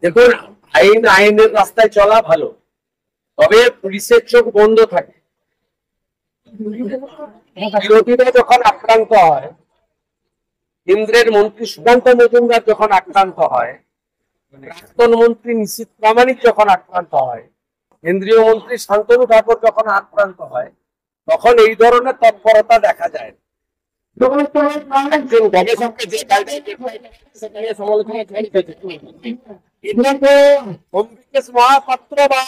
দেখুন, আইনের রাস্তায় চলা ভালো, তবে পুলিশের চোখ বন্ধ থাকে। বিরোধীরা যখন আক্রান্ত হয়, কেন্দ্রের মন্ত্রী সুকান্ত মজুমদার যখন আক্রান্ত হয়, প্রাক্তন মন্ত্রী নিশীথ প্রামাণিক যখন আক্রান্ত হয়, কেন্দ্রীয় মন্ত্রী শান্তনু ঠাকুর যখন আক্রান্ত হয়, তখন এই ধরনের তৎপরতা দেখা যায়। একজন গবেষককে যে কায়দায় সমালোচনা অম্বিকেশ মহাপাত্র বা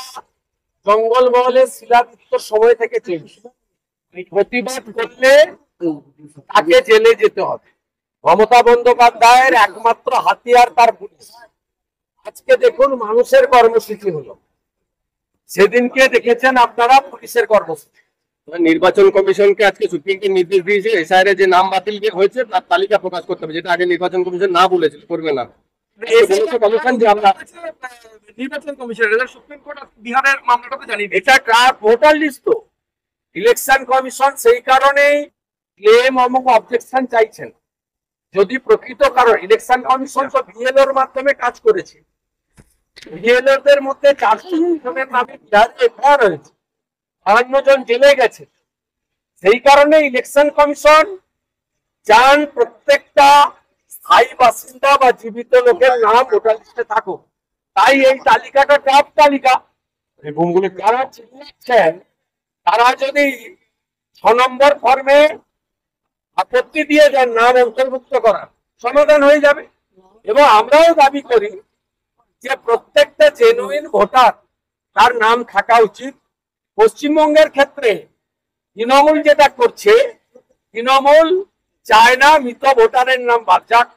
জঙ্গলমহলের শিলাবৃত্ত সময় থেকে চলছে। প্রতিবাদ করলে তাকে জেলে যেতে হবে। মমতা বন্দ্যোপাধ্যায়ের একমাত্র হাতিয়ার তার পুলিশ। আজকে দেখুন মানুষের কর্মসূচি হলো, সেদিনকে দেখেছেন আপনারা পুলিশের কর্মসূচি। নির্বাচন কমিশনকে আজকে সুপ্রিম কোর্ট নির্দেশ দিয়েছে এসআইআর যে নাম বাতিল হয়েছে তার তালিকা প্রকাশ করতে হবে, যেটা আগে নির্বাচন কমিশন না বলেছিল, করবে না। নির্বাচন কমিশনের সুপ্রিম কোর্ট বিহারের মামলাটা জানিয়ে এটা ভোটার লিস্ট তো ইলেকশন কমিশন সেই কারণেই ক্লেম এবং অবজেকশন চাইছেন। যদি প্রকৃত কারণ ইলেকশন কমিশন তো বিএলওর মাধ্যমে কাজ করেছে, বিএলওদের মধ্যে 400 জনের নামে বিহারে এফআইআর হয়েছে, 52 জন জেলে গেছে। সেই কারণে ইলেকশন কমিশন চান প্রত্যেকটা স্থায়ী বাসিন্দা বা জীবিত লোকের নাম ভোটার লিস্টে থাকুক। তাই এই তালিকাটা ড্রাফট তালিকা। যারা চিনছেন তারা যদি 6 নম্বর ফর্মে আপত্তি দিয়ে যান নাম অন্তর্ভুক্ত করার, সমাধান হয়ে যাবে। এবং আমরাও দাবি করি যে প্রত্যেকটা জেনুইন ভোটার তার নাম থাকা উচিত। পশ্চিমবঙ্গের ক্ষেত্রে তৃণমূল যেটা করছে, তৃণমূল চায় না মৃত ভোটারের নাম বাদ যাক,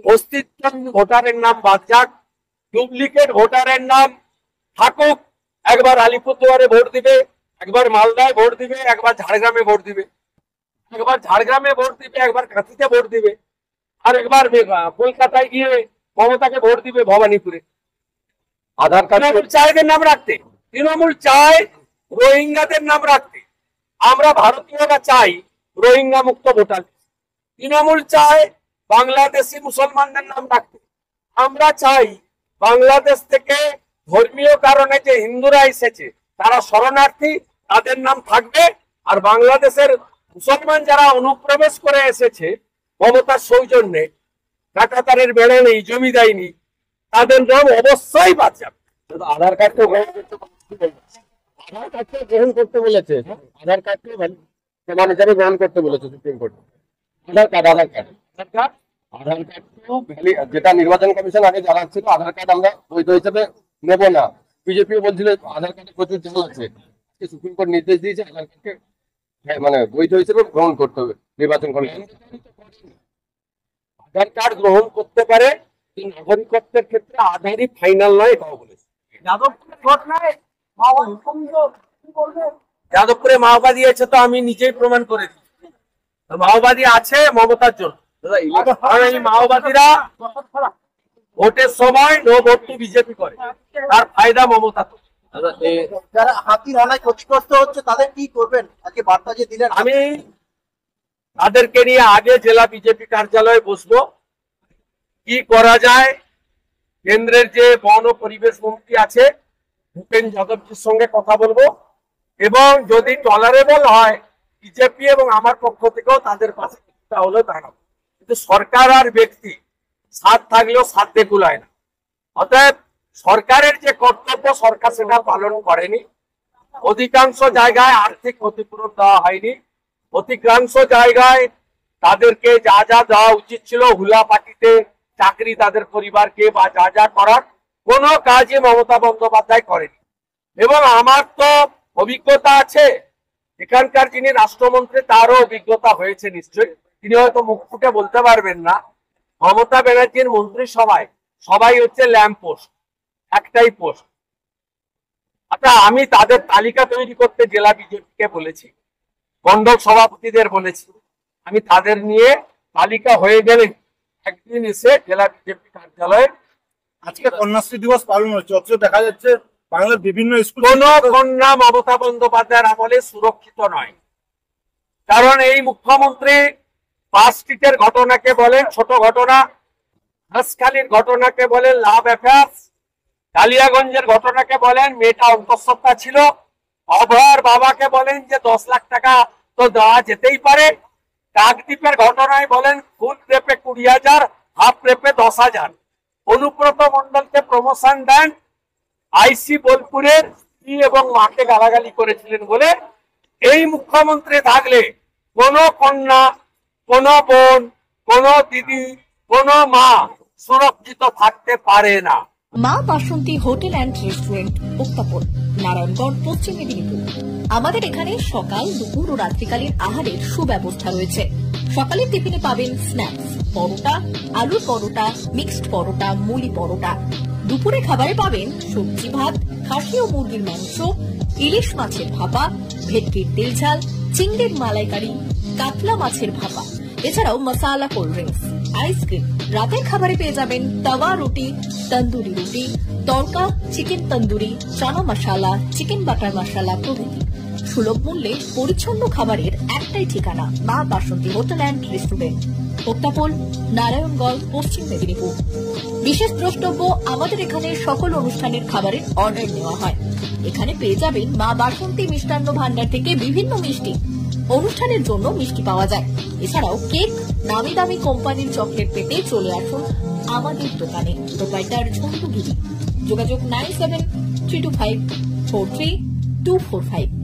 অস্তিত্বহীন ভোটারের নাম বাদ যাক, ডুপ্লিকেট ভোটারের নাম থাকুক। একবার আলিপুরদুয়ারে ভোট দিবে, একবার মালদায় ভোট দিবে, একবার ঝাড়গ্রামে ভোট দিবে, একবার ঝাড়গ্রামে ভোট দিবে, একবার কাঁথিতে ভোট দিবে, আর একবার কলকাতায় গিয়ে মমতাকে ভোট দিবে ভবানীপুরে। আধার কার্ড চাইদের নাম রাখতে, তৃণমূল চায় রোহিঙ্গাদের নাম রাখতে। আমরা ভারতীয়রা চাই রোহিঙ্গা মুক্ত ভোটার। তৃণমূল চায় বাংলাদেশি মুসলমানদের নাম রাখতে। আমরা চাই বাংলাদেশ থেকে ধর্মীয় কারণে যে হিন্দুরা এসেছে তারা শরণার্থী, তাদের নাম থাকবে। আর বাংলাদেশের মুসলমান যারা অনুপ্রবেশ করে এসেছে মমতার সৌজন্যে, কাঁটাতারের বেড়া নেই, জমি দেয়নি, তাদের নাম অবশ্যই বাদ যাবে। আধার কার্ড তো আধার কার্ডকে গ্রহণ করতে বলেছে, আধার কার্ডকে প্রমাণ হিসাবে গ্রহণ করতে বলেছে সুপ্রিম কোর্ট। আধার কার্ড আধার কার্ড তো যেটা নির্বাচন কমিশন আগে জানাচ্ছিল আধার কার্ড আমরা বৈধ হিসেবে নেব না। বিজেপিও বলছিল আধার কার্ডে প্রচুর জাল আছে। সুপ্রিম কোর্ট নির্দেশ দিয়েছে আধার কার্ডকে মানে বৈধ হিসেবে গ্রহণ করতে হবে নির্বাচন কমিশন। আধার কার্ড গ্রহণ করতে পারে, নাগরিকত্বের ক্ষেত্রে আধারই ফাইনাল নয়, এটাও বলেছে। যাদবপুরে মাওবাদী আছে তো আমি নিজেই প্রমাণ করে দিচ্ছি, মাওবাদী আছে মমতার জন্য। এই মাওবাদীরা ভোটের সময় নো ভোট টু বিজেপি করে, তার ফায়দা মমতা। যারা হাতির হানায় ক্ষতিগ্রস্ত হচ্ছে তাদের কি করবেন? আজকে বার্তা যে দিলেন, আমি তাদেরকে নিয়ে আগে জেলা বিজেপি কার্যালয়ে বসবো, কি করা যায়। কেন্দ্রের যে বন ও পরিবেশ মন্ত্রী আছে ভূপেন যাদবজির সঙ্গে কথা বলবো, এবং যদি টলারেবল হয় বিজেপি এবং আমার পক্ষ থেকেও তাদের পাশে কিছুটা হলেও দাঁড়াবো। কিন্তু সরকার আর ব্যক্তি সাথ থাকলেও সাথে কুলায় না। অতএব সরকারের যে কর্তব্য সরকার সেটা পালন করেনি। অধিকাংশ জায়গায় আর্থিক ক্ষতিপূরণ দেওয়া হয়নি, অধিকাংশ জায়গায় তাদেরকে যা যা দেওয়া উচিত ছিল হুলা পার্টিতে চাকরি তাদের পরিবারকে বা যা যা করার কোনো কাজই মমতা বন্দ্যোপাধ্যায় করেনি। এবং আমার তো অভিজ্ঞতা আছে, এখানকার যিনি রাষ্ট্রমন্ত্রী তারও অভিজ্ঞতা হয়েছে নিশ্চয়ই, তিনি হয়তো মুখ ফুটে বলতে পারবেন না। মমতা ব্যানার্জির মন্ত্রিসভায় সবাই হচ্ছে ল্যাম্প পোস্ট, একটাই পোস্ট। আচ্ছা, আমি তাদের তালিকা তৈরি করতে জেলা বিজেপিকে বলেছি, মণ্ডল সভাপতিদের বলেছি, আমি তাদের নিয়ে তালিকা হয়ে গেলে একদিন এসে জেলা বিজেপি কার্যালয়ে। আজকে কন্যাশ্রী দিবস পালন হচ্ছে, অথচ দেখা যাচ্ছে বাংলার বিভিন্ন স্কুল কোন কন্যা মমতা বন্দ্যোপাধ্যায়ের আমলে সুরক্ষিত নয়। কারণ এই মুখ্যমন্ত্রী পার্ক স্ট্রিটের ঘটনাকে বলেন ছোট ঘটনা, হাঁসখালির ঘটনাকে বলেন লাভ অ্যাফেয়ার্স, কালিয়াগঞ্জের ঘটনাকে বলেন মেয়েটা অন্তঃসত্ত্বা ছিল, অভয়ার বাবাকে বলেন যে 10 লাখ টাকা তো দেওয়া যেতেই পারে, কাকদ্বীপের ঘটনায় বলেন ফুল রেপে 20,000, হাফ রেপে 10,000। অনুব্রত মণ্ডলকে প্রমোশন দেন, আইসি বোলপুরের স্ত্রী এবং মাকে গালাগালি করেছিলেন বলে। এই মুখ্যমন্ত্রী থাকলে কোন কন্যা, কোন বোন, কোন দিদি, কোন মা সুরক্ষিত থাকতে পারে না। মা বাসন্তী হোটেল অ্যান্ড রেস্টুরেন্ট, উত্তাপন, নারায়ণগঞ্জ, পশ্চিম মেদিনীপুর। আমাদের এখানে সকাল, দুপুর ও রাত্রিকালীন আহারের সুব্যবস্থা রয়েছে। সকালের টিফিনে পাবেন স্ন্যাক্স, পরোটা, আলুর পরোটা, মিক্সড পরোটা, মুলি পরোটা। দুপুরে খাবারে পাবেন সবজি ভাত, খাসি ও মুরগির মাংস, ইলিশ মাছের ভাপা, ভেটকির তেল ঝাল, চিংড়ির মালাইকারি, কাতলা মাছের ভাপা, এছাড়াও মশালা কোল্ড ড্রিঙ্কস, আইসক্রিম। রাতের খাবারে পেয়ে যাবেন তাওয়া রুটি, তন্দুরি রুটি, তড়কা, চিকেন তন্দুরি, চানা মশালা, চিকেন বাটার মশালা প্রভৃতি। সুলভ মূল্যে পরিচ্ছন্ন খাবারের একটাই ঠিকানা, মা বাসন্তী হোটেল অ্যান্ড রেস্টুরেন্ট, উত্তাপন, নারায়ণগঞ্জ, পশ্চিম মেদিনীপুর। বিশেষ দ্রষ্টব্য, আমাদের এখানে সকল অনুষ্ঠানের খাবারের অর্ডার নেওয়া হয়। এখানে পেয়ে যাবেন মা বাসন্তী মিষ্টান্ন ভান্ডার থেকে বিভিন্ন মিষ্টি। অনুষ্ঠানের জন্য মিষ্টি পাওয়া যায়। এছাড়াও কেক, নামি দামি কোম্পানির চকলেট পেতে চলে আসুন আমাদের দোকানে। প্রোপাইটার ঝন্টু গিরি। যোগাযোগ 9732543245।